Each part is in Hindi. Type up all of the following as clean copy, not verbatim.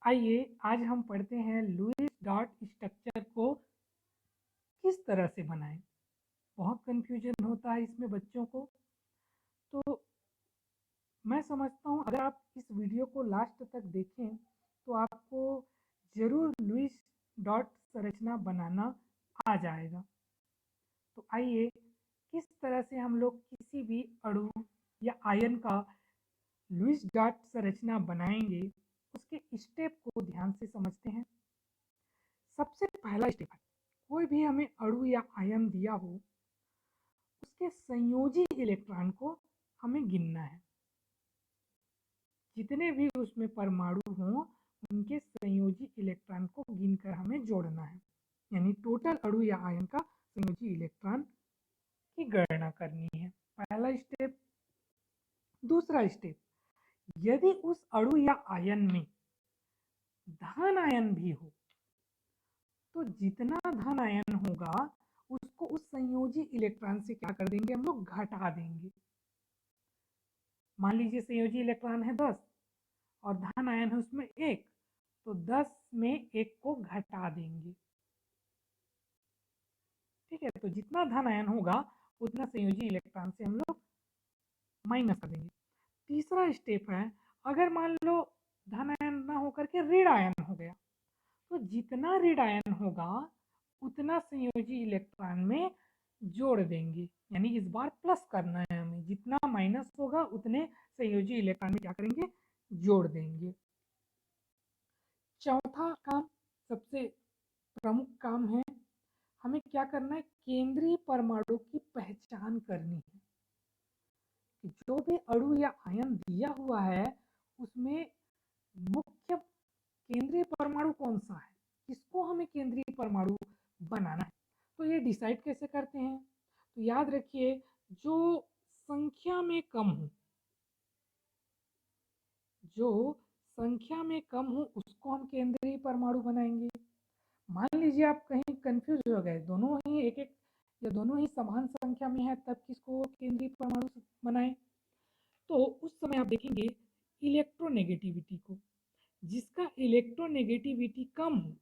आइए आज हम पढ़ते हैं लुईस डॉट स्ट्रक्चर को किस तरह से बनाएं। बहुत कन्फ्यूजन होता है इसमें बच्चों को। तो मैं समझता हूँ अगर आप इस वीडियो को लास्ट तक देखें तो आपको ज़रूर लुईस डॉट संरचना बनाना आ जाएगा। तो आइए किस तरह से हम लोग किसी भी अणु या आयन का लुईस डॉट संरचना बनाएंगे उसके स्टेप को ध्यान से समझते हैं। सबसे पहला स्टेप है, कोई भी हमें अणु या आयन दिया हो उसके संयोजी इलेक्ट्रॉन को हमें गिनना है। जितने भी उसमें परमाणु हों उनके संयोजी इलेक्ट्रॉन को गिनकर हमें जोड़ना है, यानी टोटल अणु या आयन का संयोजी इलेक्ट्रॉन की गणना करनी है। पहला स्टेप। दूसरा स्टेप, यदि उस अणु या आयन में धन आयन भी हो तो जितना धन आयन होगा उसको उस संयोजी इलेक्ट्रॉन से क्या कर देंगे, हम लोग घटा देंगे। मान लीजिए संयोजी इलेक्ट्रॉन है 10 और धन आयन है उसमें 1, तो 10 में 1 को घटा देंगे। ठीक है, तो जितना धन आयन होगा उतना संयोजी इलेक्ट्रॉन से हम लोग माइनस कर देंगे। तीसरा स्टेप है, अगर मान लो धन आयन ना होकर के ऋण आयन हो गया तो जितना ऋण आयन होगा उतना संयोजी इलेक्ट्रॉन में जोड़ देंगे, यानी इस बार प्लस करना है हमें, जितना माइनस होगा उतने संयोजी इलेक्ट्रॉन में क्या करेंगे, जोड़ देंगे। चौथा काम, सबसे प्रमुख काम है, हमें क्या करना है, केंद्रीय परमाणु की पहचान करनी है कि जो भी अणु या आयन दिया हुआ है उसमें मुख्य केंद्रीय परमाणु कौन सा है, किसको हमें केंद्रीय परमाणु बनाना है। तो ये डिसाइड कैसे करते हैं, तो याद रखिए जो संख्या में कम हो, जो संख्या में कम हो उसको हम केंद्रीय परमाणु बनाएंगे। मान लीजिए आप कहीं कंफ्यूज हो गए, दोनों ही एक एक या दोनों ही समान संख्या में है, तब किसको केंद्रीय परमाणु बनाएं। तो उस समय आप देखेंगे इलेक्ट्रोनेगेटिविटी को, जिसका इलेक्ट्रोनेगेटिविटी कम हो,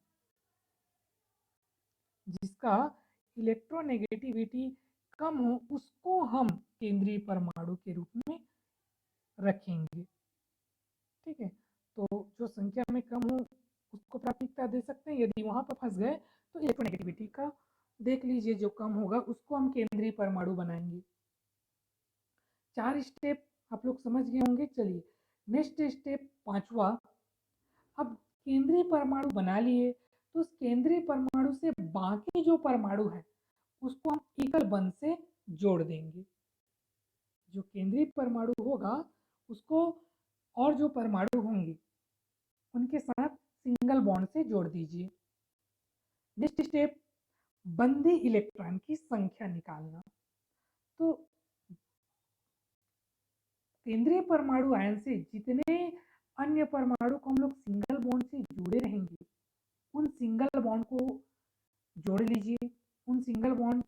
जिसका इलेक्ट्रोनेगेटिविटी कम हो उसको हम केंद्रीय परमाणु के रूप में रखेंगे। ठीक है, तो जो संख्या में कम हो उसको प्राथमिकता दे सकते हैं। यदि वहां पर फंस गए तो इलेक्ट्रोनेगेटिविटी का देख लीजिए, जो कम होगा उसको हम केंद्रीय परमाणु बनाएंगे। 4 स्टेप आप लोग समझ गए होंगे। चलिए नेक्स्ट स्टेप पांचवा, अब केंद्रीय परमाणु बना लिए तो उस केंद्रीय परमाणु से बाकी जो परमाणु है उसको हम एकल बंध से जोड़ देंगे। जो केंद्रीय परमाणु होगा उसको और जो परमाणु होंगे उनके साथ सिंगल बॉन्ड से जोड़ दीजिए। नेक्स्ट स्टेप, बंधी इलेक्ट्रॉन की संख्या निकालना। तो केंद्रीय परमाणु आयन से जितने अन्य परमाणु को हम लोग सिंगल बॉन्ड से जुड़े रहेंगे उन सिंगल बॉन्ड को जोड़ लीजिए, उन सिंगल बॉन्ड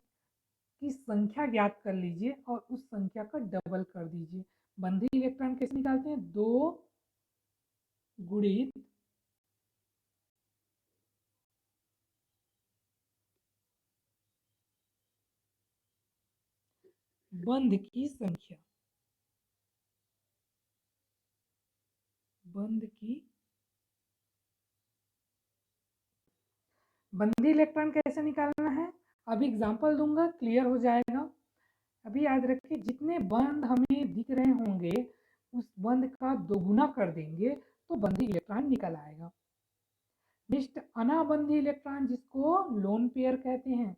की संख्या ज्ञात कर लीजिए और उस संख्या का डबल कर दीजिए। बंधी इलेक्ट्रॉन कैसे निकालते हैं, 2 गुणित बंध की संख्या, बंध की बंधी इलेक्ट्रॉन कैसे निकालना है, अभी एग्जांपल दूंगा, क्लियर हो जाएगा। अभी याद रखिए जितने बंध हमें दिख रहे होंगे उस बंध का दोगुना कर देंगे तो बंधी इलेक्ट्रॉन निकल आएगा। नेक्स्ट अनाबंधी इलेक्ट्रॉन, जिसको लोन पेयर कहते हैं।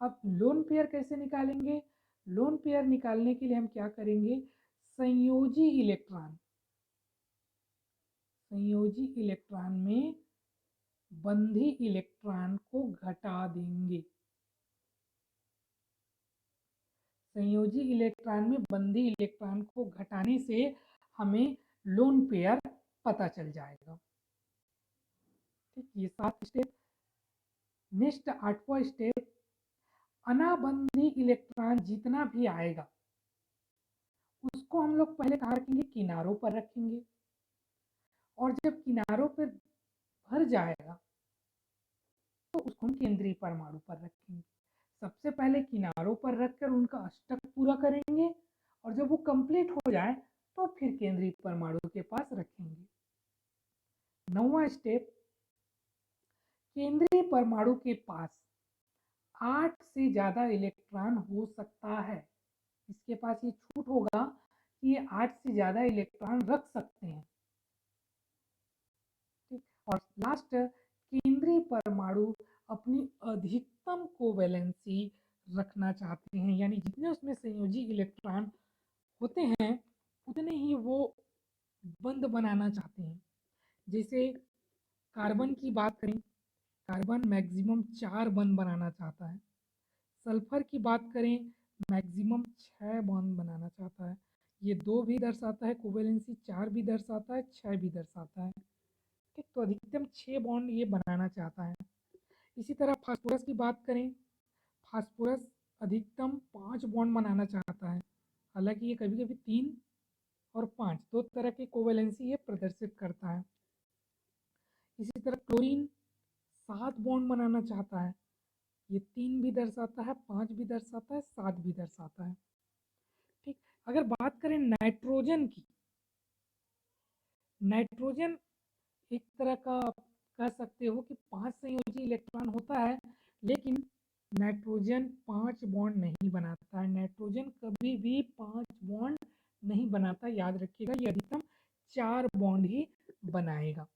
अब लोन पेयर कैसे निकालेंगे, लोन पेयर निकालने के लिए हम क्या करेंगे, संयोजी इलेक्ट्रॉन, संयोजी इलेक्ट्रॉन में बंधी इलेक्ट्रॉन को घटा देंगे। संयोजी इलेक्ट्रॉन में बंधी इलेक्ट्रॉन को घटाने से हमें लोन पेयर पता चल जाएगा। ठीक, ये 7 स्टेप। नेक्स्ट 8वां स्टेप, अनाबंधी इलेक्ट्रॉन जितना भी आएगा उसको हम लोग पहले कहाँ रखेंगे, किनारों पर रखेंगे। और जब किनारों पर भर जाएगा तो उसको हम केंद्रीय परमाणु पर रखेंगे। सबसे पहले किनारों पर रखकर उनका अष्टक पूरा करेंगे और जब वो कंप्लीट हो जाए तो फिर केंद्रीय परमाणु के पास रखेंगे। 9वां स्टेप, केंद्रीय परमाणु के पास 8 से ज्यादा इलेक्ट्रॉन हो सकता है। इसके पास ये छूट होगा कि ये 8 से ज्यादा इलेक्ट्रॉन रख सकते हैं। ठीक, और लास्ट, केंद्रीय परमाणु अपनी अधिकतम कोवैलेंसी रखना चाहते हैं, यानी जितने उसमें संयोजी इलेक्ट्रॉन होते हैं उतने ही वो बंद बनाना चाहते हैं। जैसे कार्बन की बात करें, कार्बन मैक्सिमम 4 बंद बनाना चाहता है। सल्फर की बात करें, मैक्सिमम 6 बॉन्ड बनाना चाहता है। ये 2 भी दर्शाता है कोवैलेंसी, 4 भी दर्शाता है, 6 भी दर्शाता है। ठीक, तो अधिकतम 6 बॉन्ड ये बनाना चाहता है। इसी तरह फास्फोरस की बात करें, फास्फोरस अधिकतम 5 बॉन्ड बनाना चाहता है। हालांकि ये कभी कभी 3 और 5 दो तरह की कोवैलेंसी ये प्रदर्शित करता है। इसी तरह क्लोरीन 7 बॉन्ड बनाना चाहता है। ये 3 भी दर्शाता है, 5 भी दर्शाता है, 7 भी दर्शाता है। ठीक, अगर बात करें नाइट्रोजन की, नाइट्रोजन एक तरह का कह सकते हो कि 5 संयोजी इलेक्ट्रॉन होता है, लेकिन नाइट्रोजन 5 बॉन्ड नहीं बनाता है। नाइट्रोजन कभी भी 5 बॉन्ड नहीं बनाता, याद रखिएगा। ये अधिकतम 4 बॉन्ड ही बनाएगा।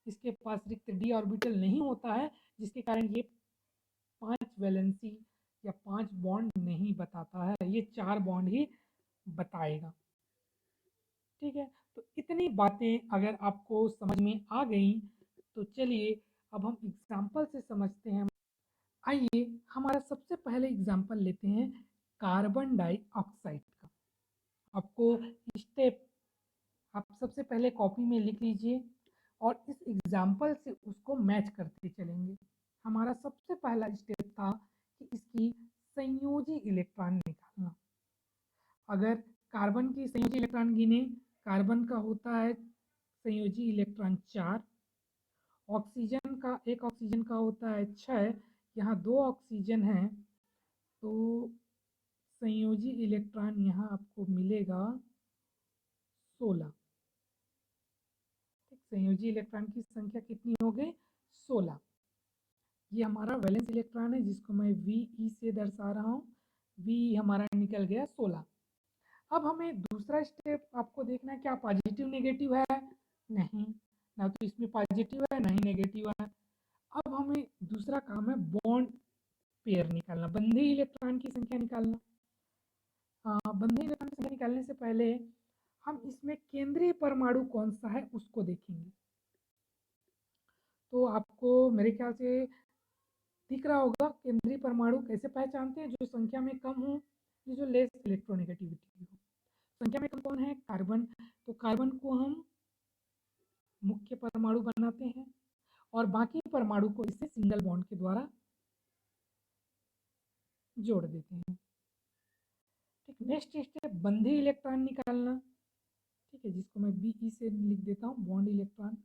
इसके पास रिक्त डी ऑर्बिटल नहीं होता है, जिसके कारण ये 5 वैलेंसी या 5 बॉन्ड नहीं बताता है, ये 4 बॉन्ड ही बताएगा। ठीक है, तो इतनी बातें अगर आपको समझ में आ गई तो चलिए अब हम एग्जाम्पल से समझते हैं। आइए हमारा सबसे पहले एग्जाम्पल लेते हैं कार्बन डाइऑक्साइड का। आपको स्टेप आप सबसे पहले कॉपी में लिख लीजिए और इस एग्जाम्पल से उसको मैच करते चलेंगे। हमारा सबसे पहला स्टेप था कि इसकी संयोजी इलेक्ट्रॉन निकालना। अगर कार्बन की संयोजी इलेक्ट्रॉन गिने, कार्बन का होता है संयोजी इलेक्ट्रॉन 4, एक ऑक्सीजन का होता है 6, यहाँ 2 ऑक्सीजन हैं तो संयोजी इलेक्ट्रॉन यहाँ आपको मिलेगा 16। संयोजी इलेक्ट्रॉन की संख्या कितनी हो गई? 16। ये हमारा वैलेंस इलेक्ट्रॉन है जिसको मैं Ve से दर्शा रहा हूँ। V हमारा निकल गया 16। अब हमें दूसरा स्टेप आपको देखना है, क्या पॉजिटिव नेगेटिव है? नहीं, ना तो इसमें पॉजिटिव है ना ही नेगेटिव है। अब हमें दूसरा काम है बॉन्ड पेयर निकालना, बंधीय इलेक्ट्रॉन की संख्या निकालना। बंधीय इलेक्ट्रॉन की संख्या निकालने से पहले हम इसमें केंद्रीय परमाणु कौन सा है उसको देखेंगे। तो आपको मेरे ख्याल से दिख रहा होगा केंद्रीय परमाणु कैसे पहचानते हैं, जो संख्या में कम हो, जो लेस इलेक्ट्रोनेगेटिविटी हो। संख्या में कम कौन है? कार्बन। तो कार्बन को हम मुख्य परमाणु बनाते हैं और बाकी परमाणु को इससे सिंगल बॉन्ड के द्वारा जोड़ देते हैं। ठीक, नेक्स्ट स्टेप बंधीय इलेक्ट्रॉन निकालना। ठीक है, जिसको मैं Be से लिख देता हूँ, बॉन्ड इलेक्ट्रॉन।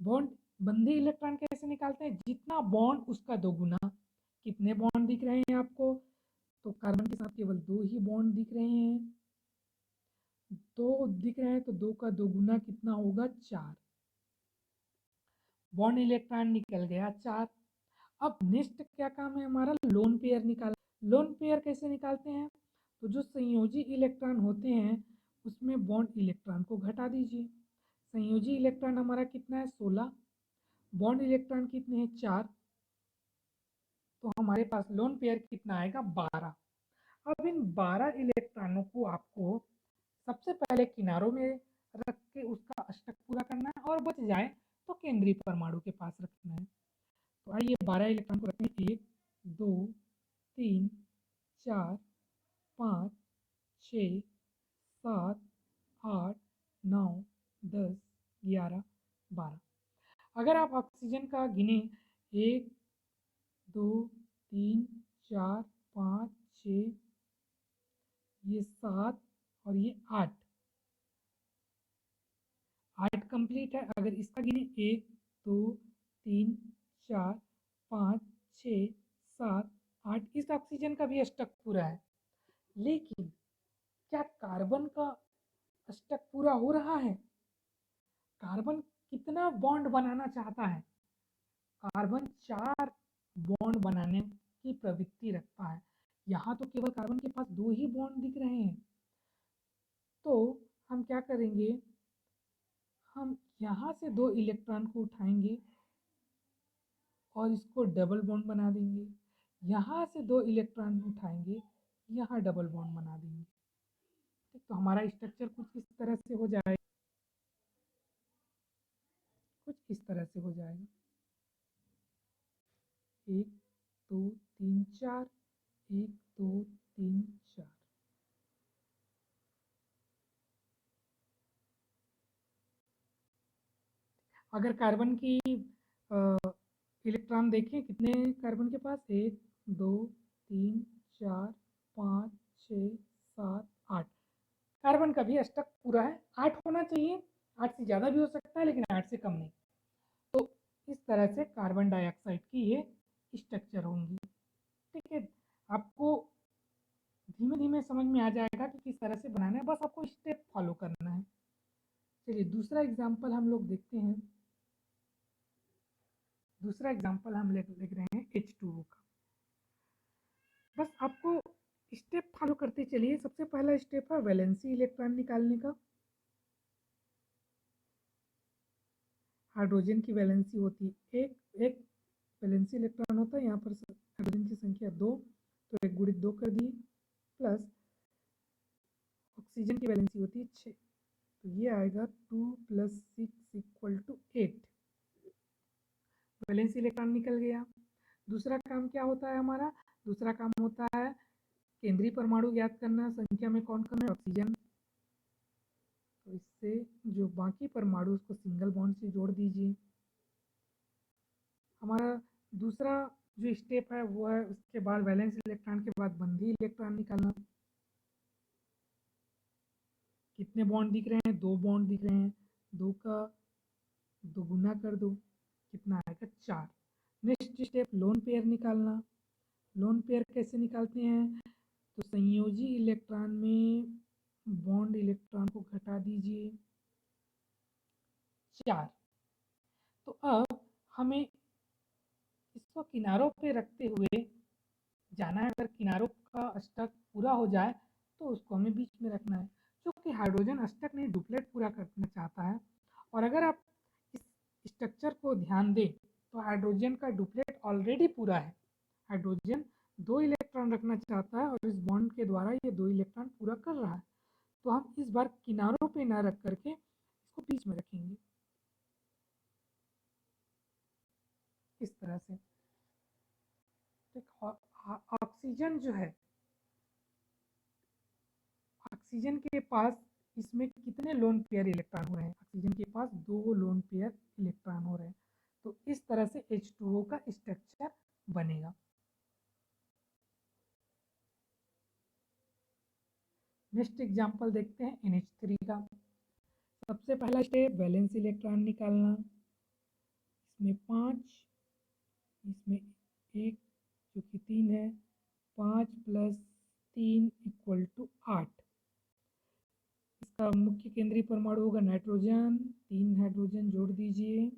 बॉन्ड बंधीय इलेक्ट्रॉन कैसे निकालते हैं? जितना बॉन्ड उसका दोगुना। कितने बॉन्ड दिख रहे हैं आपको? तो कार्बन के साथ केवल 2 ही बॉन्ड दिख रहे हैं, 2 दिख रहे हैं तो 2 का दोगुना कितना होगा? 4। बॉन्ड इलेक्ट्रॉन निकल गया 4। अब नेक्स्ट क्या काम है हमारा? लोन पेयर निकाल। लोन पेयर कैसे निकालते हैं? तो जो संयोजी इलेक्ट्रॉन होते हैं उसमें बॉन्ड इलेक्ट्रॉन को घटा दीजिए। संयोजी इलेक्ट्रॉन हमारा कितना है? 16। बॉन्ड इलेक्ट्रॉन कितने हैं? 4। तो हमारे पास लोन पेयर कितना आएगा? 12। अब इन 12 इलेक्ट्रॉनों को आपको सबसे पहले किनारों में रख के उसका अष्टक पूरा करना है और बच जाए तो केंद्रीय परमाणु के पास रखना है। तो आइए 12 इलेक्ट्रॉन को रखते हैं। 1 2 3 4 5 6 7 8 9 10 11 12। अगर आप ऑक्सीजन का गिने, 1 2 3 4 5 6, ये 7 और ये 8 कंप्लीट है। अगर इसका गिने 1 2 3 4 5 6 7 8 इस ऑक्सीजन का भी अष्टक पूरा है। लेकिन क्या कार्बन का अष्टक पूरा हो रहा है? कार्बन कितना बॉन्ड बनाना चाहता है? कार्बन 4 बॉन्ड बनाने की प्रवृत्ति रखता है। यहाँ तो केवल कार्बन के पास 2 ही बॉन्ड दिख रहे हैं। तो हम क्या करेंगे, हम यहाँ से 2 इलेक्ट्रॉन को उठाएंगे और इसको डबल बॉन्ड बना देंगे। यहाँ से 2 इलेक्ट्रॉन उठाएंगे, यहाँ डबल बॉन्ड बना देंगे। ठीक, तो हमारा स्ट्रक्चर कुछ इस तरह से हो जाएगा, कुछ इस तरह से हो जाएगा। 1 2 3 4 1 2 3 4। अगर कार्बन की इलेक्ट्रॉन देखें, कितने कार्बन के पास, 1 2 3 4 5 6 7 8। कार्बन का भी अष्टक पूरा है, 8 होना चाहिए, 8 से ज़्यादा भी हो सकता है लेकिन 8 से कम नहीं। तो इस तरह से कार्बन डाइऑक्साइड की ये स्ट्रक्चर होंगी। ठीक है, आपको धीमे धीमे समझ में आ जाएगा कि किस तरह से बनाना है, बस आपको स्टेप फॉलो करना है। चलिए दूसरा एग्जाम्पल हम लोग देखते हैं। दूसरा एग्जाम्पल हम लिख रहे हैं H2O का। बस आपको स्टेप फॉलो करते चलिए। सबसे पहला स्टेप है वैलेंसी इलेक्ट्रॉन निकालने का। हाइड्रोजन की वैलेंसी होती है एक वैलेंसी इलेक्ट्रॉन होता है, यहाँ पर हाइड्रोजन की संख्या 2, तो 1 गुणित 2 कर दिए, प्लस ऑक्सीजन की वैलेंसी होती है 6, तो ये आएगा 2 + 6 = 8। वैलेंसी इलेक्ट्रॉन निकल गया। दूसरा काम क्या होता है हमारा? दूसरा काम होता है केंद्रीय परमाणु ज्ञात करना। संख्या में कौन कम है? ऑक्सीजन। तो इससे जो बाकी परमाणु उसको सिंगल बॉन्ड से जोड़ दीजिए। हमारा दूसरा जो स्टेप है वो है, उसके बाद वैलेंस इलेक्ट्रॉन के बाद बंधी इलेक्ट्रॉन निकालना। कितने बॉन्ड दिख रहे हैं? 2 बॉन्ड दिख रहे हैं, 2 का दोगुना कर दो, कितना आएगा? 4। नेक्स्ट स्टेप लोन पेयर निकालना। लोन पेयर कैसे निकालते हैं? तो संयोजी इलेक्ट्रॉन में बॉन्ड इलेक्ट्रॉन को घटा दीजिए 4। तो अब हमें इसको किनारों पे रखते हुए जाना है। अगर किनारों का अष्टक पूरा हो जाए तो उसको हमें बीच में रखना है, क्योंकि हाइड्रोजन अष्टक नहीं डुप्लेट पूरा करना चाहता है। और अगर आप इस स्ट्रक्चर को ध्यान दें तो हाइड्रोजन का डुप्लेट ऑलरेडी पूरा है। हाइड्रोजन 2 इलेक्ट्रॉन रखना चाहता है और इस बॉन्ड के द्वारा ये 2 इलेक्ट्रॉन पूरा कर रहा है। तो हम इस बार किनारों पे ना रख करके इसको बीच में रखेंगे इस तरह से। ऑक्सीजन जो है, ऑक्सीजन के पास इसमें कितने लोन पेयर इलेक्ट्रॉन हो रहे हैं? ऑक्सीजन के पास 2 लोन पेयर इलेक्ट्रॉन हो रहे हैं। तो इस तरह से H2O का स्ट्रक्चर बनेगा। नेक्स्ट एग्जांपल देखते हैं NH3 का। सबसे पहला स्टेप वैलेंस इलेक्ट्रॉन निकालना। इसमें 5, इसमें 1 जो कि 3 है, 5 + 3 = 8। इसका मुख्य केंद्रीय परमाणु होगा नाइट्रोजन। 3 हाइड्रोजन जोड़ दीजिए,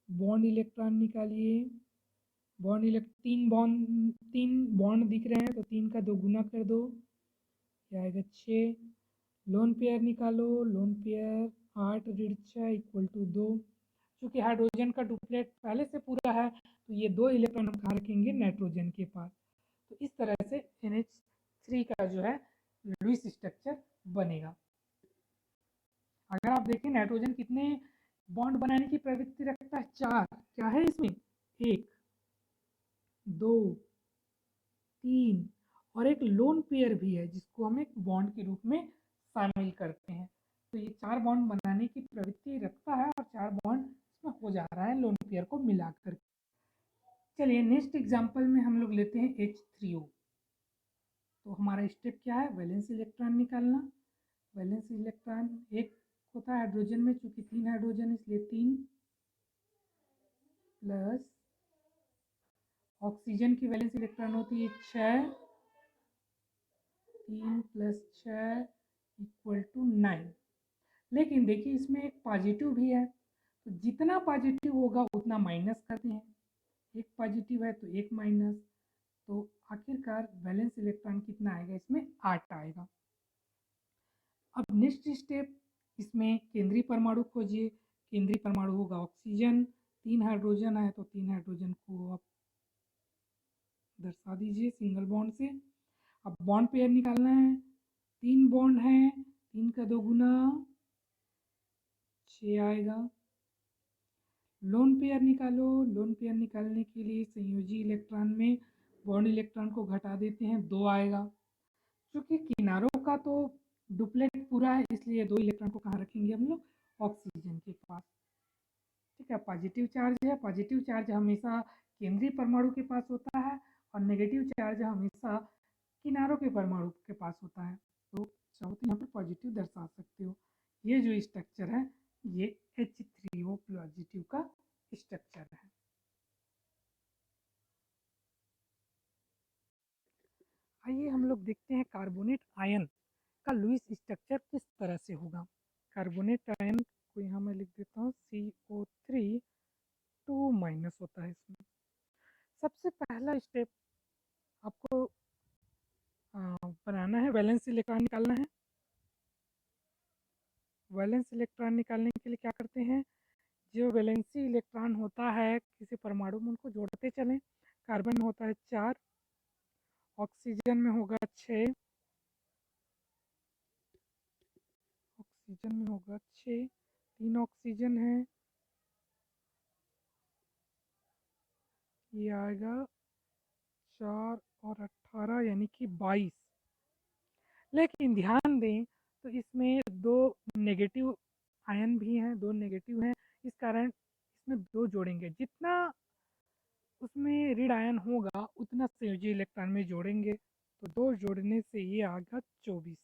बॉन्ड इलेक्ट्रॉन निकालिए। तीन बॉन्ड दिख रहे हैं, तो 3 का दोगुना कर दो, क्या आएगा? 6। लोन पेयर निकालो। लोन पेयर 8 ऋण 6 = 2। चूँकि हाइड्रोजन का डुप्लेट पहले से पूरा है तो ये 2 इलेक्ट्रॉन हम कहाँ रखेंगे? नाइट्रोजन के पास। तो इस तरह से NH3 का जो है लुईस स्ट्रक्चर बनेगा। अगर आप देखें नाइट्रोजन कितने बॉन्ड बनाने की प्रवृत्ति रखता है? 4। क्या है इसमें? 1 2 3 और एक लोन पेयर भी है जिसको हम एक बॉन्ड के रूप में शामिल करते हैं। तो ये 4 बॉन्ड बनाने की प्रवृत्ति रखता है और 4 बॉन्ड इसमें हो जा रहा है लोन पेयर को मिलाकर। चलिए नेक्स्ट एग्जांपल में हम लोग लेते हैं H3O। तो हमारा स्टेप क्या है? वैलेंस इलेक्ट्रॉन निकालना। वैलेंस इलेक्ट्रॉन एक होता है हाइड्रोजन में, चूंकि 3 हाइड्रोजन इसलिए 3 प्लस ऑक्सीजन की वैलेंस इलेक्ट्रॉन होती है 6, 3 प्लस 6 इक्वल टू 9। लेकिन देखिए इसमें एक पॉजिटिव भी है, तो जितना पॉजिटिव होगा उतना माइनस करते हैं, एक पॉजिटिव है तो एक माइनस, तो आखिरकार वैलेंस इलेक्ट्रॉन कितना आएगा, इसमें 8 आएगा। अब नेक्स्ट स्टेप, इसमें केंद्रीय परमाणु खोजिए। केंद्रीय परमाणु होगा ऑक्सीजन, 3 हाइड्रोजन है तो 3 हाइड्रोजन को आप दर्शा दीजिए सिंगल बॉन्ड से। अब बॉन्ड पेयर निकालना है, 3 बॉन्ड है, 3 का 2 गुना 6 आएगा। लोन पेयर निकालो, लोन पेयर निकालने के लिए संयोजी इलेक्ट्रॉन में बॉन्ड इलेक्ट्रॉन को घटा देते हैं, 2 आएगा। क्योंकि किनारों का तो डुप्लेट पूरा है, इसलिए 2 इलेक्ट्रॉन को कहाँ रखेंगे हम लोग, ऑक्सीजन के पास। ठीक है, पॉजिटिव चार्ज है, पॉजिटिव चार्ज हमेशा केंद्रीय परमाणु के पास होता है और नेगेटिव चार्ज हमेशा किनारों के परमाणु के पास होता है। तो चाहो तो यहाँ पर पॉजिटिव दर्शा सकते हो। ये जो स्ट्रक्चर है ये H3O पॉजिटिव का स्ट्रक्चर है। आइए हम लोग देखते हैं कार्बोनेट आयन का लुईस स्ट्रक्चर किस तरह से होगा। कार्बोनेट आयन को यहाँ मैं लिख देता हूँ CO3 2 माइनस होता है इसमें। सबसे पहला स्टेप आपको बनाना है, वैलेंस इलेक्ट्रॉन निकालना है। वैलेंस इलेक्ट्रॉन निकालने के लिए क्या करते हैं, जो वैलेंसी इलेक्ट्रॉन होता है किसी परमाणु में उनको जोड़ते चलें। कार्बन में होता है 4, ऑक्सीजन में होगा 6, ऑक्सीजन में होगा 6, 3 ऑक्सीजन है, ये आएगा 4 और 18 यानी कि 22। लेकिन ध्यान दें तो इसमें 2 नेगेटिव आयन भी हैं, 2 नेगेटिव हैं, इस कारण इसमें 2 जोड़ेंगे। जितना उसमें ऋण आयन होगा उतना संयोजी इलेक्ट्रॉन में जोड़ेंगे, तो 2 जोड़ने से ये आएगा 24।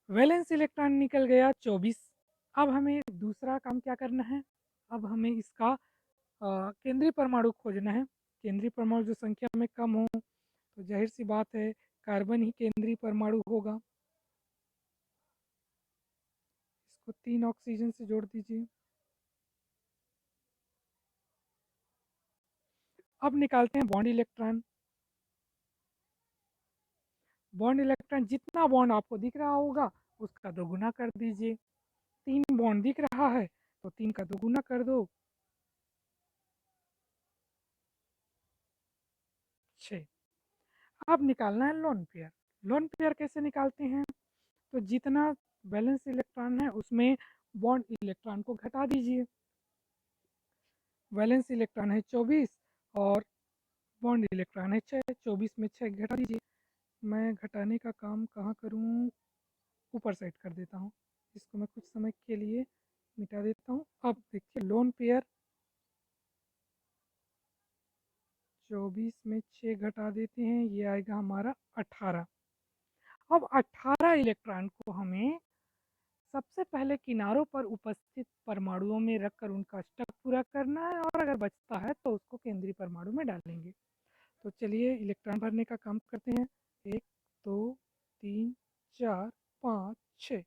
वैलेंस इलेक्ट्रॉन निकल गया 24। अब हमें दूसरा काम क्या करना है, अब हमें इसका केंद्रीय परमाणु खोजना है। केंद्रीय परमाणु जो संख्या में कम हो, तो जाहिर सी बात है कार्बन ही केंद्रीय परमाणु होगा। इसको 3 ऑक्सीजन से जोड़ दीजिए। अब निकालते हैं बॉन्ड इलेक्ट्रॉन। बॉन्ड इलेक्ट्रॉन जितना बॉन्ड आपको दिख रहा होगा उसका 2 गुना कर दीजिए। 3 बॉन्ड दिख रहा है तो 3 का 2 गुना कर दो, 6। अब निकालना है लोन पेयर। लोन पेयर कैसे निकालते हैं, तो जितना बैलेंस इलेक्ट्रॉन है उसमें बॉन्ड इलेक्ट्रॉन को घटा दीजिए। वैलेंस इलेक्ट्रॉन है 24 और बॉन्ड इलेक्ट्रॉन है 6, 24 में 6 घटा दीजिए। मैं घटाने का काम कहाँ करूँ, ऊपर साइड कर देता हूँ, इसको मैं कुछ समय के लिए मिटा देता हूँ। अब देखिए लोन पेयर 24 में 6 घटा देते हैं, ये आएगा हमारा 18। अब 18 इलेक्ट्रॉन को हमें सबसे पहले किनारों पर उपस्थित परमाणुओं में रखकर उनका स्टक पूरा करना है, और अगर बचता है तो उसको केंद्रीय परमाणु में डालेंगे। तो चलिए इलेक्ट्रॉन भरने का काम करते हैं। 1 2 3 4 5 6।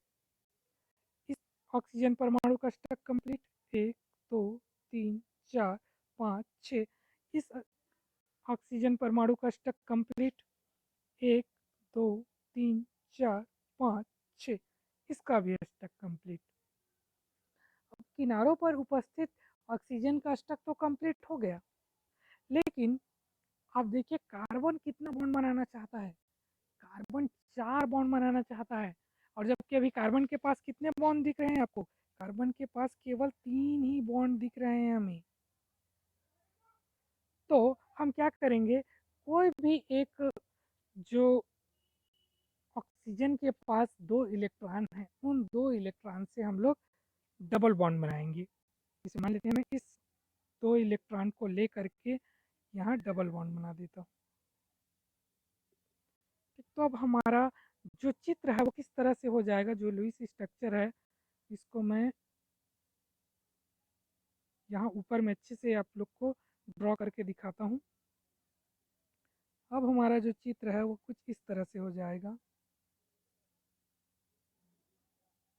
इस ऑक्सीजन परमाणु का स्टक कंप्लीट। 1 2 3 4 5 6। इस ऑक्सीजन परमाणु का स्टक कंप्लीट। 1 2 3 4 5 6। इसका भी स्टक कंप्लीट। अब किनारों पर उपस्थित ऑक्सीजन का स्टक तो कंप्लीट हो गया, लेकिन अब देखिए कार्बन कितना बॉन्ड बनाना चाहता है। कार्बन 4 बॉन्ड बनाना चाहता है, और जबकि अभी कार्बन के पास कितने बॉन्ड दिख रहे हैं आपको, कार्बन के पास केवल 3 ही बॉन्ड दिख रहे हैं हमें। तो हम क्या करेंगे, कोई भी एक जो ऑक्सीजन के पास 2 इलेक्ट्रॉन हैं, उन 2 इलेक्ट्रॉन से हम लोग डबल बॉन्ड बनाएंगे। इसे मान लेते हैं मैं इस 2 इलेक्ट्रॉन को ले करके यहाँ डबल बॉन्ड बना देता हूँ। तो अब हमारा जो चित्र है वो किस तरह से हो जाएगा, जो लुईस स्ट्रक्चर है इसको मैं यहाँ ऊपर में अच्छे से आप लोग को ड्रॉ करके दिखाता हूँ। अब हमारा जो चित्र है वो कुछ इस तरह से हो जाएगा।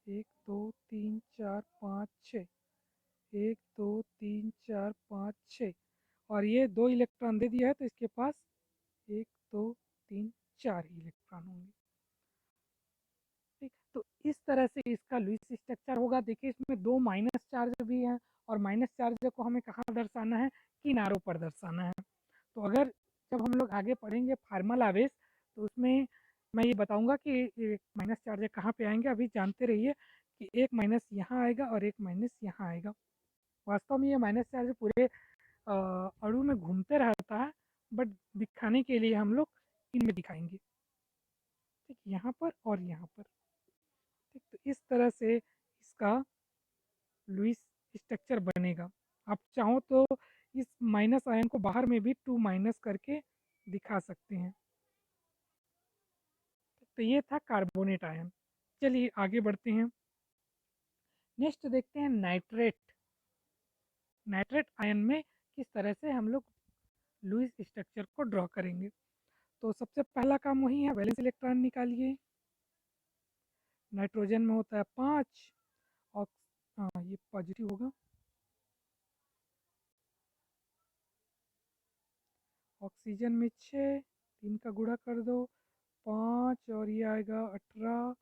1 2 3 4 5 6, 1 2 3 4 5 6, और ये 2 इलेक्ट्रॉन दे दिया है तो इसके पास 1 2 3 4 ही इलेक्ट्रॉन होंगे। ठीक, तो इस तरह से इसका लुईस स्ट्रक्चर होगा। देखिए इसमें 2 माइनस चार्ज भी हैं, और माइनस चार्ज को हमें कहाँ दर्शाना है, किनारों पर दर्शाना है। तो अगर जब हम लोग आगे पढ़ेंगे फार्मल आवेश, तो उसमें मैं ये बताऊंगा कि ये माइनस चार्ज कहाँ पे आएंगे। अभी जानते रहिए कि एक माइनस यहाँ आएगा और एक माइनस यहाँ आएगा। वास्तव में ये माइनस चार्ज पूरे अणु में घूमते रहता है, बट दिखाने के लिए हम लोग इनमें दिखाएंगे। ठीक, यहाँ पर और यहाँ पर। ठीक, तो इस तरह से इसका लुईस स्ट्रक्चर बनेगा। आप चाहो तो इस माइनस आयन को बाहर में भी 2 माइनस करके दिखा सकते हैं। तो ये था कार्बोनेट आयन। चलिए आगे बढ़ते हैं। नेक्स्ट देखते हैं नाइट्रेट। नाइट्रेट आयन में किस तरह से हम लोग लुईस स्ट्रक्चर को ड्रॉ करेंगे। तो सबसे पहला काम वही है, वैलेंस इलेक्ट्रॉन निकालिए। नाइट्रोजन में होता है 5, और हाँ ये पॉजिटिव होगा। ऑक्सीजन में 6, 3 का गुणा कर दो 5, और ये आएगा 18,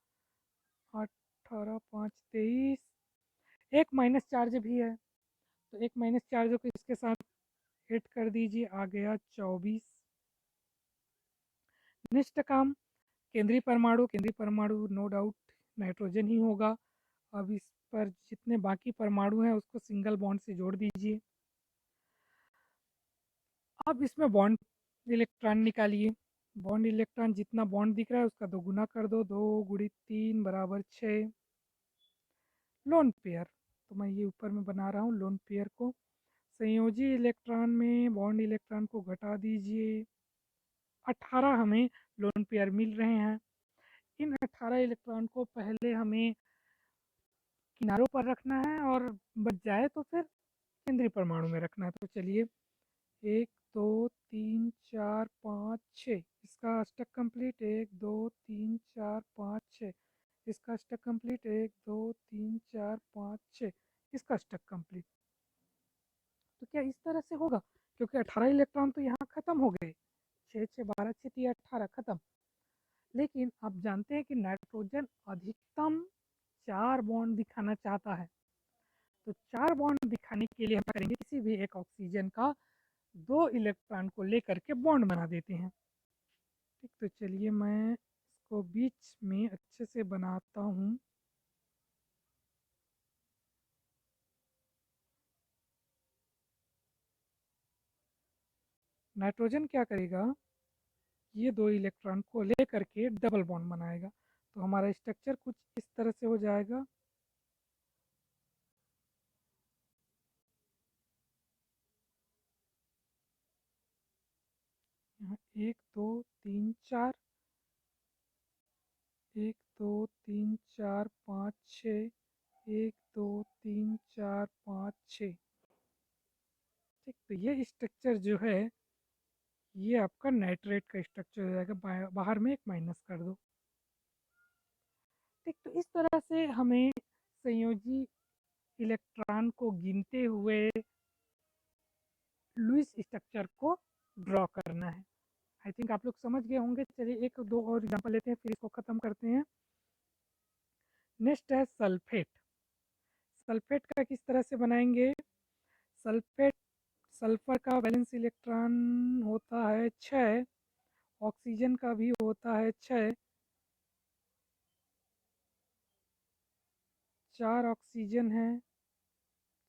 18 5 23। एक माइनस चार्ज भी है, तो एक माइनस चार्ज को इसके साथ ऐड कर दीजिए, आ गया 24। नेक्स्ट काम केंद्रीय परमाणु नो डाउट नाइट्रोजन ही होगा। अब इस पर जितने बाकी परमाणु हैं उसको सिंगल बॉन्ड से जोड़ दीजिए। अब इसमें बॉन्ड इलेक्ट्रॉन निकालिए। बॉन्ड इलेक्ट्रॉन जितना बॉन्ड दिख रहा है उसका 2 गुना कर दो, 2 गुणित 3 बराबर 6। लोन पेयर, तो मैं ये ऊपर में बना रहा हूँ लोन पेयर को। संयोजी इलेक्ट्रॉन में बॉन्ड इलेक्ट्रॉन को घटा दीजिए। 18 हमें लोन पेयर मिल रहे हैं। इन 18 इलेक्ट्रॉन को पहले हमें किनारों पर रखना है, और बच जाए तो फिर केंद्रीय परमाणु में रखना है। तो चलिए 1 2 3 4 5 6, इसका अष्टक कंप्लीट, 1 2 3 4 5 6, इसका अष्टक कंप्लीट, 1 2 3 4 5 6, इसका अष्टक कंप्लीट। तो क्या इस तरह से होगा, क्योंकि 18 इलेक्ट्रॉन तो यहाँ खत्म हो गए, 6 6 12 6 3 18 खत्म। लेकिन आप जानते हैं कि नाइट्रोजन अधिकतम 4 बॉन्ड दिखाना चाहता है। तो 4 बॉन्ड दिखाने के लिए हम क्या करेंगे, किसी भी एक ऑक्सीजन का 2 इलेक्ट्रॉन को लेकर के बॉन्ड बना देते हैं। ठीक, तो चलिए मैं इसको बीच में अच्छे से बनाता हूँ। नाइट्रोजन क्या करेगा, ये 2 इलेक्ट्रॉन को लेकर के डबल बॉन्ड बनाएगा। तो हमारा स्ट्रक्चर कुछ इस तरह से हो जाएगा। यहाँ 1 2 3 4, 1 2 3 4 5 6, 1 2 3 4 5 6। ठीक, तो ये स्ट्रक्चर जो है ये आपका नाइट्रेट का स्ट्रक्चर हो जाएगा। बाहर में एक माइनस कर दो। ठीक, तो इस तरह से हमें संयोजी इलेक्ट्रॉन को गिनते हुए लुईस स्ट्रक्चर को ड्रॉ करना है। आई थिंक आप लोग समझ गए होंगे। चलिए एक दो और एग्जांपल लेते हैं, फिर इसको ख़त्म करते हैं। नेक्स्ट है सल्फेट। सल्फेट का किस तरह से बनाएंगे। सल्फेट, सल्फर का वैलेंस इलेक्ट्रॉन होता है 6, ऑक्सीजन का भी होता है 6, 4 ऑक्सीजन है,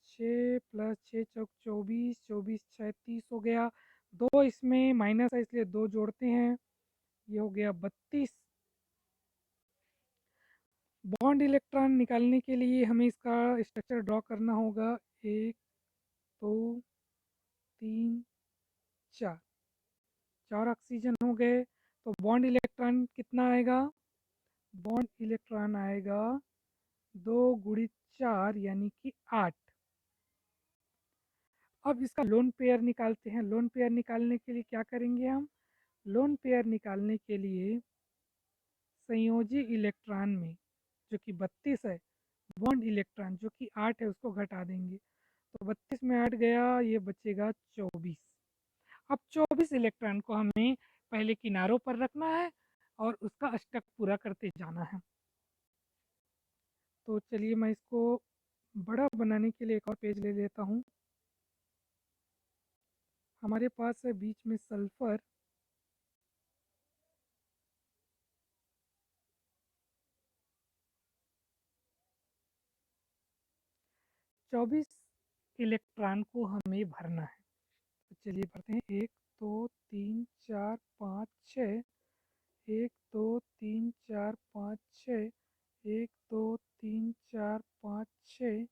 6 प्लस 6 चौक 24, 24 6 30 हो गया। 2 इसमें माइनस है इसलिए 2 जोड़ते हैं, ये हो गया 32। बॉन्ड इलेक्ट्रॉन निकालने के लिए हमें इसका स्ट्रक्चर ड्रॉ करना होगा। 1 2 3 4, 4 ऑक्सीजन हो गए। तो बॉन्ड इलेक्ट्रॉन कितना आएगा, बॉन्ड इलेक्ट्रॉन आएगा 2 गुणित 4 यानी कि 8। अब इसका लोन पेयर निकालते हैं। लोन पेयर निकालने के लिए क्या करेंगे हम? लोन पेयर निकालने के लिए संयोजी इलेक्ट्रॉन में जो कि 32 है, बॉन्ड इलेक्ट्रॉन जो कि 8 है उसको घटा देंगे। तो 32 में 8 गया, ये बचेगा 24। अब 24 इलेक्ट्रॉन को हमें पहले किनारों पर रखना है और उसका अष्टक पूरा करते जाना है। तो चलिए मैं इसको बड़ा बनाने के लिए एक और पेज ले लेता हूँ। हमारे पास है बीच में सल्फर, चौबीस इलेक्ट्रॉन को हमें भरना है। तो चलिए भरते हैं। 1 2 3 4 5 6, 1 2 3 4 5 6, 1 2 3 4 5 6,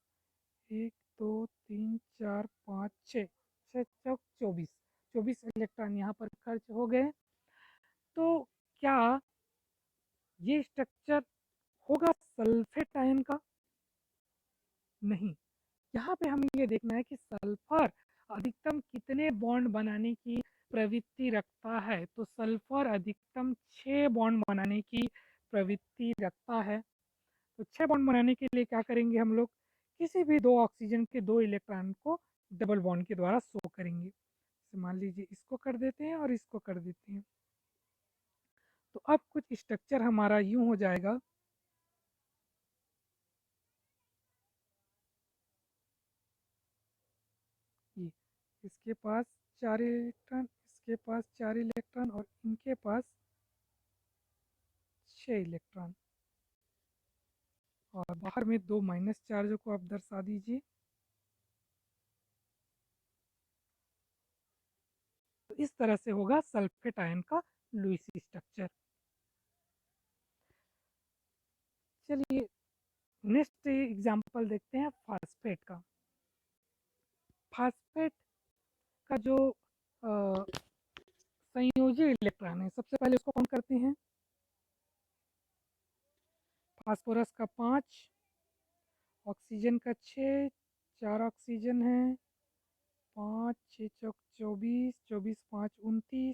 1 2 3 4 5 6, 6 चौक 24। 24 इलेक्ट्रॉन यहाँ पर खर्च हो गए। तो क्या ये स्ट्रक्चर होगा सल्फेट आयन का? नहीं। यहाँ पे हमें ये देखना है कि सल्फर अधिकतम कितने बॉन्ड बनाने की प्रवृत्ति रखता है। तो सल्फर अधिकतम 6 बॉन्ड बनाने की प्रवृत्ति रखता है। तो 6 बॉन्ड बनाने के लिए क्या करेंगे हम लोग? किसी भी दो ऑक्सीजन के दो इलेक्ट्रॉन को डबल बॉन्ड के द्वारा शो करेंगे। तो मान लीजिए इसको कर देते हैं और इसको कर देते हैं। तो अब कुछ स्ट्रक्चर हमारा यूं हो जाएगा। ये इसके पास 4 इलेक्ट्रॉन, इसके पास 4 इलेक्ट्रॉन और इनके पास 6 इलेक्ट्रॉन, और बाहर में दो माइनस चार्जों को आप दर्शा दीजिए। तो इस तरह से होगा सल्फेट आयन का लुईस स्ट्रक्चर। चलिए नेक्स्ट एग्जांपल देखते हैं फास्फेट का। फास्फेट का जो संयोजी इलेक्ट्रॉन है, सबसे पहले उसको कौन करते हैं? फास्फोरस का 5, ऑक्सीजन का 6, 4 ऑक्सीजन है, 5 6 चौक 24, 24 5 29,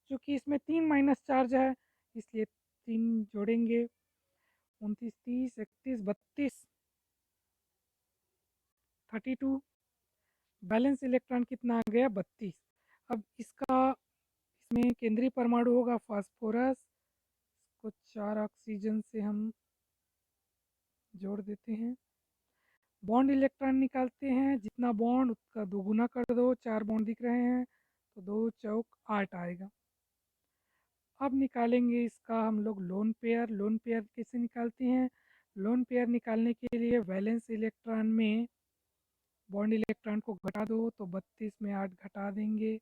चूँकि इसमें 3 माइनस चार्ज है इसलिए 3 जोड़ेंगे। 29 30 31 32 32। बैलेंस इलेक्ट्रॉन कितना आ गया? 32। अब इसका इसमें केंद्रीय परमाणु होगा फास्फोरस को 4 ऑक्सीजन से हम जोड़ देते हैं। बॉन्ड इलेक्ट्रॉन निकालते हैं, जितना बॉन्ड उसका दोगुना कर दो। 4 बॉन्ड दिख रहे हैं तो 2 चौक 8 आएगा। अब निकालेंगे इसका हम लोग लोन पेयर। लोन पेयर कैसे निकालते हैं? लोन पेयर निकालने के लिए वैलेंस इलेक्ट्रॉन में बॉन्ड इलेक्ट्रॉन को घटा दो, तो 32 में 8 घटा देंगे।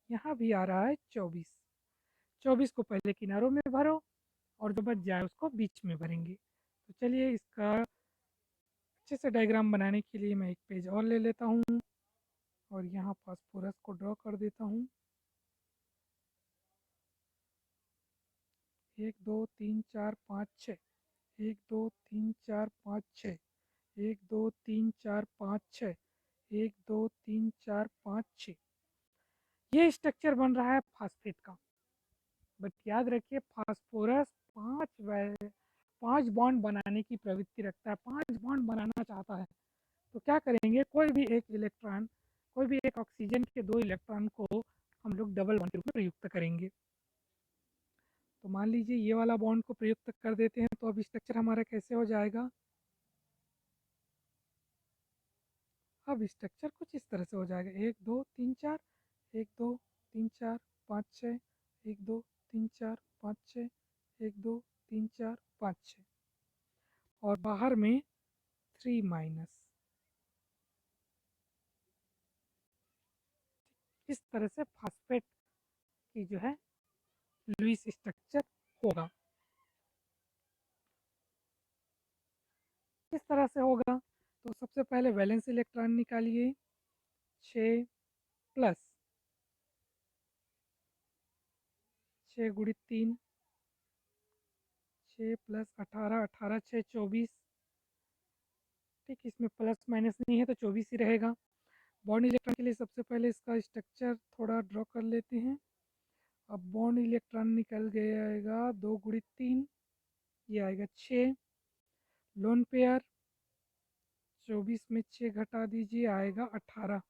यहाँ भी आ रहा है 24। 24 को पहले किनारों में भरो और जो बच जाए उसको बीच में भरेंगे। तो चलिए इसका अच्छे से डायग्राम बनाने के लिए मैं एक पेज और ले लेता हूँ और यहाँ फास्फोरस को ड्रॉ कर देता हूँ। 1 2 3 4 5 6, 1 2 3 4 5 6, 1 2 3 4 5 6, 1 2 3 4 5 6। ये स्ट्रक्चर बन रहा है फास्फेट का। बट याद रखिए फास्फोरस 5 बॉन्ड बनाने की प्रवृत्ति रखता है, 5 बॉन्ड बनाना चाहता है। तो क्या करेंगे? कोई भी एक इलेक्ट्रॉन, कोई भी एक ऑक्सीजन के दो इलेक्ट्रॉन को हम लोग डबल बॉन्ड के रूप में प्रयुक्त करेंगे। तो मान लीजिए ये वाला बॉन्ड को प्रयुक्त कर देते हैं, तो अब स्ट्रक्चर हमारा कैसे हो जाएगा? अब स्ट्रक्चर कुछ इस तरह से हो जाएगा। 1 2 3 4, 1 2 3 4 5 6, 1 2 3 4 5 6, 1 2 3 4 5 6, और बाहर में 3 माइनस। इस तरह से फास्फेट की जो है लुईस स्ट्रक्चर होगा। किस तरह से होगा? तो सबसे पहले वैलेंस इलेक्ट्रॉन निकालिए। 6 प्लस 6 गुणित 3, 6 प्लस 18, 18 6 24। ठीक, इसमें प्लस माइनस नहीं है तो 24 ही रहेगा। बॉन्ड इलेक्ट्रॉन के लिए सबसे पहले इसका स्ट्रक्चर थोड़ा ड्रॉ कर लेते हैं। अब बॉन्ड इलेक्ट्रॉन निकल गया आएगा 2 गुणित 3, ये आएगा 6। लोन पेयर 24 में 6 घटा दीजिए, आएगा 18।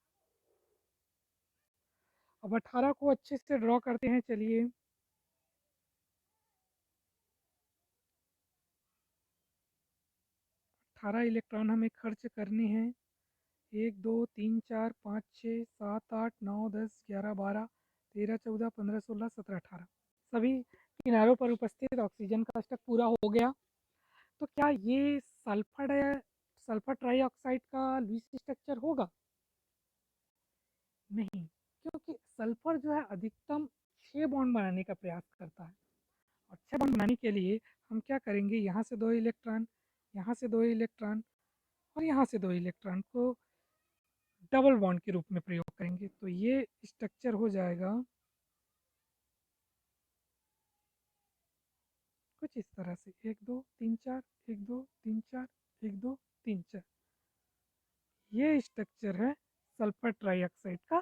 अब 18 को अच्छे से ड्रॉ करते हैं, चलिए। 18 इलेक्ट्रॉन हमें खर्च करने हैं। 1 2 3 4 5 6 7 8 9 10 11 12 13 14 15 16 17 18। सभी किनारों पर उपस्थित ऑक्सीजन का स्टक पूरा हो गया। तो क्या ये सल्फर ट्राईऑक्साइड का लुईस स्ट्रक्चर होगा? नहीं, क्योंकि सल्फर जो है अधिकतम 6 बॉन्ड बनाने का प्रयास करता है। और 6 बॉन्ड बनाने के लिए हम क्या करेंगे, यहाँ से 2 इलेक्ट्रॉन, यहाँ से 2 इलेक्ट्रॉन और यहाँ से 2 इलेक्ट्रॉन को डबल बॉन्ड के रूप में प्रयोग करेंगे। तो ये स्ट्रक्चर हो जाएगा कुछ इस तरह से, 1 2 3 4 1 2 3 4 1 2 3 4। ये स्ट्रक्चर है सल्फर ट्राईऑक्साइड का,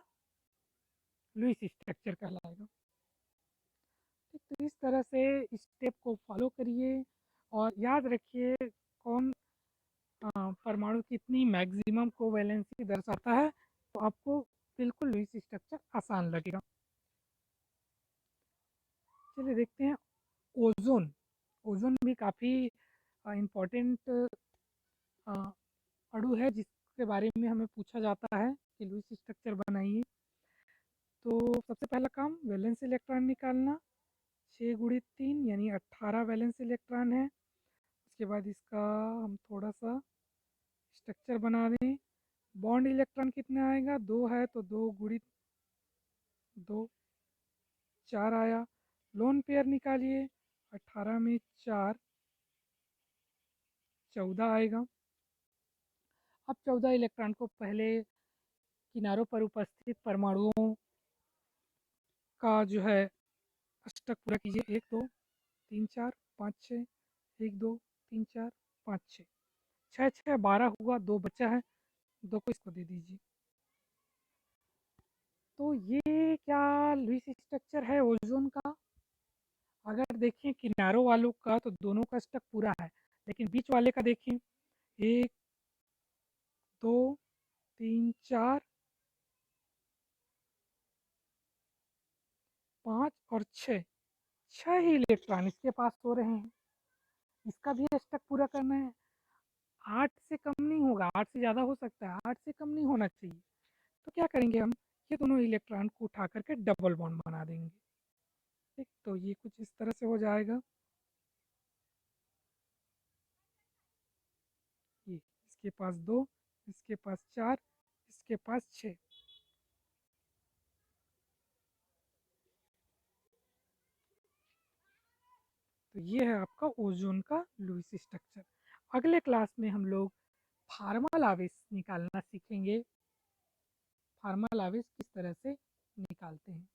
लुईस स्ट्रक्चर कहलाएगा। ठीक, तो इस तरह से स्टेप को फॉलो करिए और याद रखिए कौन परमाणु कितनी मैक्सिमम कोवैलेंसी दर्शाता है, तो आपको बिल्कुल लुईस स्ट्रक्चर आसान लगेगा। चलिए देखते हैं ओजोन। ओजोन भी काफ़ी इम्पोर्टेंट अणु है जिसके बारे में हमें पूछा जाता है कि लुईस स्ट्रक्चर बनाइए। तो सबसे पहला काम वैलेंस इलेक्ट्रॉन निकालना। 6 गुणित 3 यानी 18 वैलेंस इलेक्ट्रॉन है। उसके बाद इसका हम थोड़ा सा स्ट्रक्चर बना दें। बॉन्ड इलेक्ट्रॉन कितना आएगा, 2 है तो 2 गुणित 2 4 आया। लोन पेयर निकालिए, 18 में 4 14 आएगा। अब 14 इलेक्ट्रॉन को पहले किनारों पर उपस्थित परमाणुओं का जो है अष्टक पूरा कीजिए। 1 2 3 4 5 6 1 2 3 4 5 6 6 6 12 हुआ, 2 बचा है, 2 को इसको दे दीजिए। तो ये क्या लुईस स्ट्रक्चर है ओजोन का? अगर देखें किनारों वालों का तो दोनों का स्टक पूरा है, लेकिन बीच वाले का देखें, 1 2 3 4 5 और 6, 6 ही इलेक्ट्रॉन इसके पास हो रहे हैं। इसका भी स्टक पूरा करना है। 8 से कम नहीं होगा, 8 से ज़्यादा हो सकता है, 8 से कम नहीं होना चाहिए। तो क्या करेंगे हम, ये दोनों इलेक्ट्रॉन को उठा करके डबल बॉन्ड बना देंगे। ठीक, तो ये कुछ इस तरह से हो जाएगा। ये इसके पास 2, इसके पास 4, इसके पास 6। तो ये है आपका ओजोन का लुईस स्ट्रक्चर। अगले क्लास में हम लोग फार्मल आवेश निकालना सीखेंगे। फार्मल आवेश किस तरह से निकालते हैं।